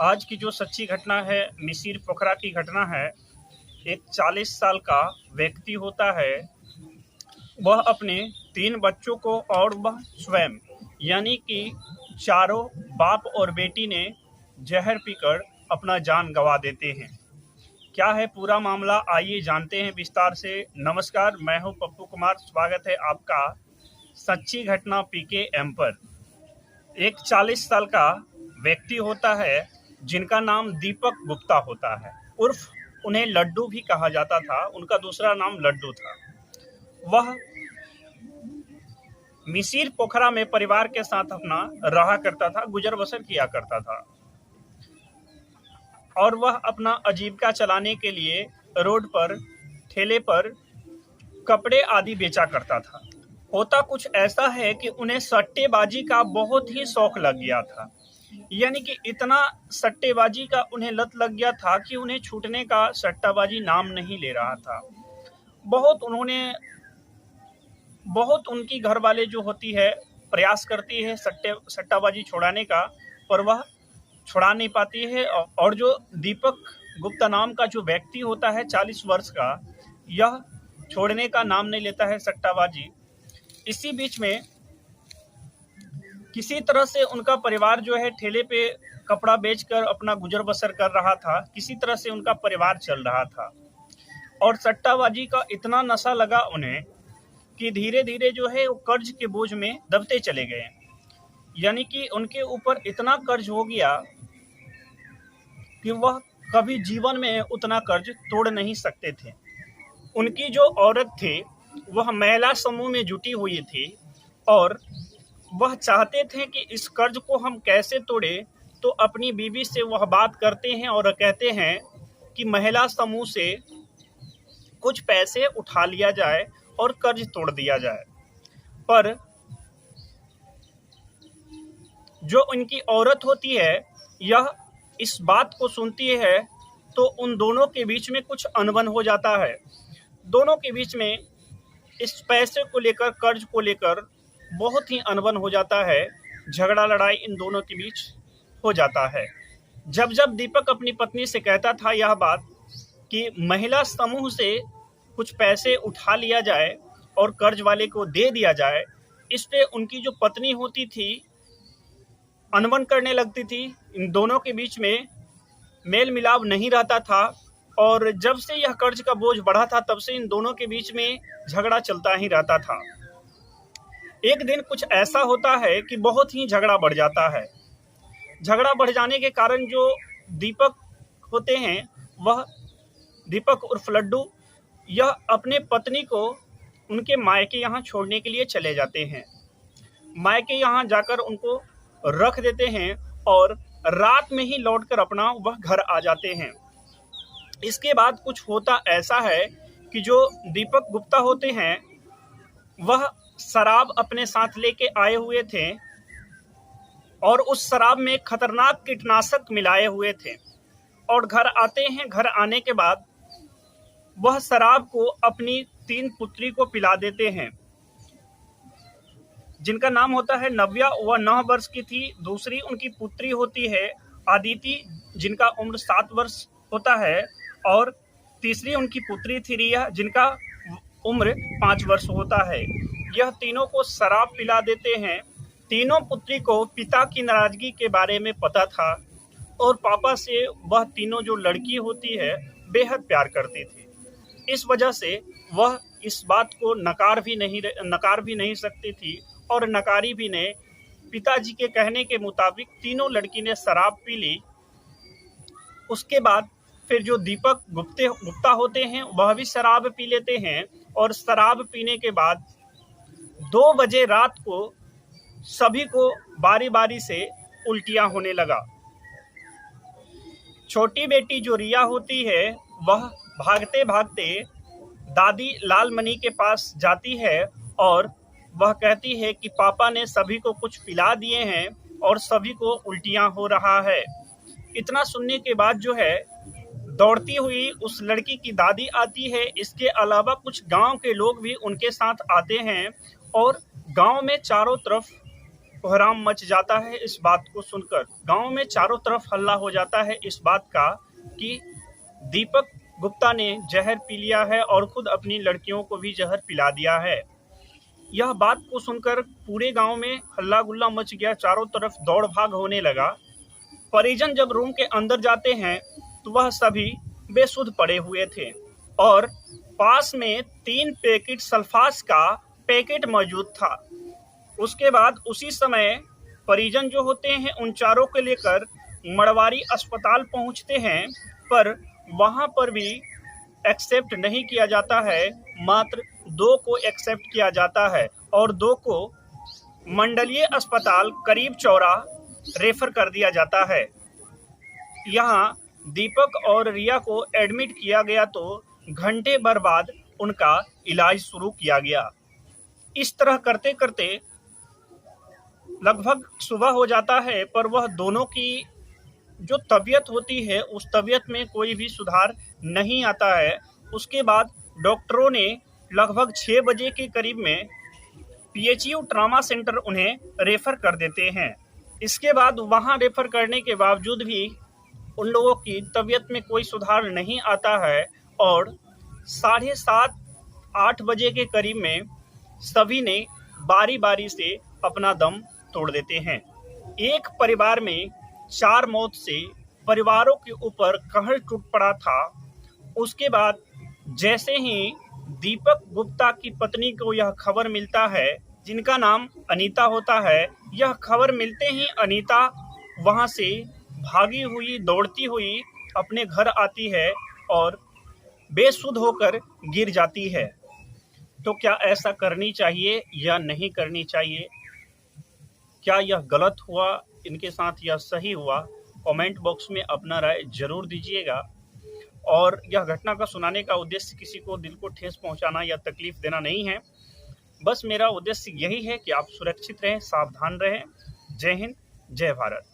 आज की जो सच्ची घटना है, मिसिर पोखरा की घटना है। एक 40 साल का व्यक्ति होता है, वह अपने 3 बच्चों को और वह स्वयं यानी कि चारों बाप और बेटी ने जहर पीकर अपना जान गंवा देते हैं। क्या है पूरा मामला, आइए जानते हैं विस्तार से। नमस्कार, मैं हूं पप्पू कुमार। स्वागत है आपका सच्ची घटना पीके एम पर। एक 40 साल का व्यक्ति होता है जिनका नाम दीपक गुप्ता होता है, उर्फ उन्हें लड्डू भी कहा जाता था। उनका दूसरा नाम लड्डू था। वह मिसिर पोखरा में परिवार के साथ अपना रहा करता था, गुजर बसर किया करता था और वह अपना आजीविका चलाने के लिए रोड पर ठेले पर कपड़े आदि बेचा करता था। होता कुछ ऐसा है कि उन्हें सट्टेबाजी का बहुत ही शौक लग गया था, यानी कि इतना सट्टेबाजी का उन्हें लत लग गया था कि उन्हें छूटने का सट्टाबाजी नाम नहीं ले रहा था। बहुत उनकी घर वाले जो होती है प्रयास करती है सट्टाबाजी छुड़ाने का, पर वह छुड़ा नहीं पाती है। और जो दीपक गुप्ता नाम का जो व्यक्ति होता है 40 वर्ष का, यह छोड़ने का नाम नहीं लेता है सट्टाबाजी। इसी बीच में किसी तरह से उनका परिवार जो है ठेले पे कपड़ा बेचकर अपना गुजर बसर कर रहा था। किसी तरह से उनका परिवार चल रहा था और सट्टाबाजी का इतना नशा लगा उन्हें कि धीरे धीरे जो है वो कर्ज के बोझ में दबते चले गए। यानी कि उनके ऊपर इतना कर्ज हो गया कि वह कभी जीवन में उतना कर्ज तोड़ नहीं सकते थे। उनकी जो औरत थी वह महिला समूह में जुटी हुई थी और वह चाहते थे कि इस कर्ज को हम कैसे तोड़े। तो अपनी बीवी से वह बात करते हैं और कहते हैं कि महिला समूह से कुछ पैसे उठा लिया जाए और कर्ज तोड़ दिया जाए। पर जो उनकी औरत होती है, यह इस बात को सुनती है तो उन दोनों के बीच में कुछ अनबन हो जाता है। दोनों के बीच में इस पैसे को लेकर, कर्ज को लेकर बहुत ही अनबन हो जाता है। झगड़ा लड़ाई इन दोनों के बीच हो जाता है। जब जब दीपक अपनी पत्नी से कहता था यह बात कि महिला समूह से कुछ पैसे उठा लिया जाए और कर्ज वाले को दे दिया जाए, इस पे उनकी जो पत्नी होती थी अनबन करने लगती थी। इन दोनों के बीच में मेल मिलाप नहीं रहता था और जब से यह कर्ज का बोझ बढ़ा था तब से इन दोनों के बीच में झगड़ा चलता ही रहता था। एक दिन कुछ ऐसा होता है कि बहुत ही झगड़ा बढ़ जाता है। झगड़ा बढ़ जाने के कारण जो दीपक होते हैं, वह दीपक उर्फ लड्डू, यह अपने पत्नी को उनके मायके यहाँ छोड़ने के लिए चले जाते हैं। मायके यहाँ जाकर उनको रख देते हैं और रात में ही लौटकर अपना वह घर आ जाते हैं। इसके बाद कुछ होता ऐसा है कि जो दीपक गुप्ता होते हैं वह शराब अपने साथ लेके आए हुए थे और उस शराब में खतरनाक कीटनाशक मिलाए हुए थे और घर आते हैं। घर आने के बाद वह शराब को अपनी 3 पुत्री को पिला देते हैं, जिनका नाम होता है नव्या, वह 9 वर्ष की थी। दूसरी उनकी पुत्री होती है आदिति, जिनका उम्र 7 वर्ष होता है और तीसरी उनकी पुत्री थी रिया, जिनका उम्र 5 वर्ष होता है। यह तीनों को शराब पिला देते हैं। तीनों पुत्री को पिता की नाराजगी के बारे में पता था और पापा से वह तीनों जो लड़की होती है बेहद प्यार करती थी। इस वजह से वह इस बात को नकार भी नहीं सकती थी और नकारी भी नहीं। पिताजी के कहने के मुताबिक तीनों लड़की ने शराब पी ली। उसके बाद फिर जो दीपक गुप्ता होते हैं वह भी शराब पी लेते हैं और शराब पीने के बाद 2 बजे रात को सभी को बारी बारी से उल्टियां होने लगा। छोटी बेटी जो रिया होती है वह भागते भागते दादी लालमणि के पास जाती है और वह कहती है कि पापा ने सभी को कुछ पिला दिए हैं और सभी को उल्टियां हो रहा है। इतना सुनने के बाद जो है दौड़ती हुई उस लड़की की दादी आती है। इसके अलावा कुछ गांव के लोग भी उनके साथ आते हैं और गांव में चारों तरफ कोहराम मच जाता है इस बात को सुनकर। गांव में चारों तरफ हल्ला हो जाता है इस बात का कि दीपक गुप्ता ने जहर पी लिया है और खुद अपनी लड़कियों को भी जहर पिला दिया है। यह बात को सुनकर पूरे गांव में हल्ला गुल्ला मच गया, चारों तरफ दौड़ भाग होने लगा। परिजन जब रूम के अंदर जाते हैं तो वह सभी बेसुध पड़े हुए थे और पास में 3 पैकेट सल्फास का पैकेट मौजूद था। उसके बाद उसी समय परिजन जो होते हैं उन चारों को लेकर मड़वारी अस्पताल पहुंचते हैं, पर वहां पर भी एक्सेप्ट नहीं किया जाता है, मात्र 2 को एक्सेप्ट किया जाता है और 2 को मंडलीय अस्पताल करीब चौरा रेफर कर दिया जाता है। यहाँ दीपक और रिया को एडमिट किया गया तो घंटे भर बाद उनका इलाज शुरू किया गया। इस तरह करते करते लगभग सुबह हो जाता है, पर वह दोनों की जो तबीयत होती है उस तबीयत में कोई भी सुधार नहीं आता है। उसके बाद डॉक्टरों ने लगभग 6 बजे के करीब में PHU ट्रामा सेंटर उन्हें रेफ़र कर देते हैं। इसके बाद वहां रेफ़र करने के बावजूद भी उन लोगों की तबीयत में कोई सुधार नहीं आता है और 7:30-8 बजे के करीब में सभी ने बारी बारी से अपना दम तोड़ देते हैं। एक परिवार में 4 मौत से परिवारों के ऊपर कहर टूट पड़ा था। उसके बाद जैसे ही दीपक गुप्ता की पत्नी को यह खबर मिलता है, जिनका नाम अनीता होता है, यह खबर मिलते ही अनीता वहां से भागी हुई दौड़ती हुई अपने घर आती है और बेसुध होकर गिर जाती है। तो क्या ऐसा करनी चाहिए या नहीं करनी चाहिए? क्या यह गलत हुआ इनके साथ या सही हुआ? कमेंट बॉक्स में अपना राय जरूर दीजिएगा। और यह घटना का सुनाने का उद्देश्य किसी को दिल को ठेस पहुंचाना या तकलीफ देना नहीं है। बस मेरा उद्देश्य यही है कि आप सुरक्षित रहें, सावधान रहें। जय हिंद, जय भारत।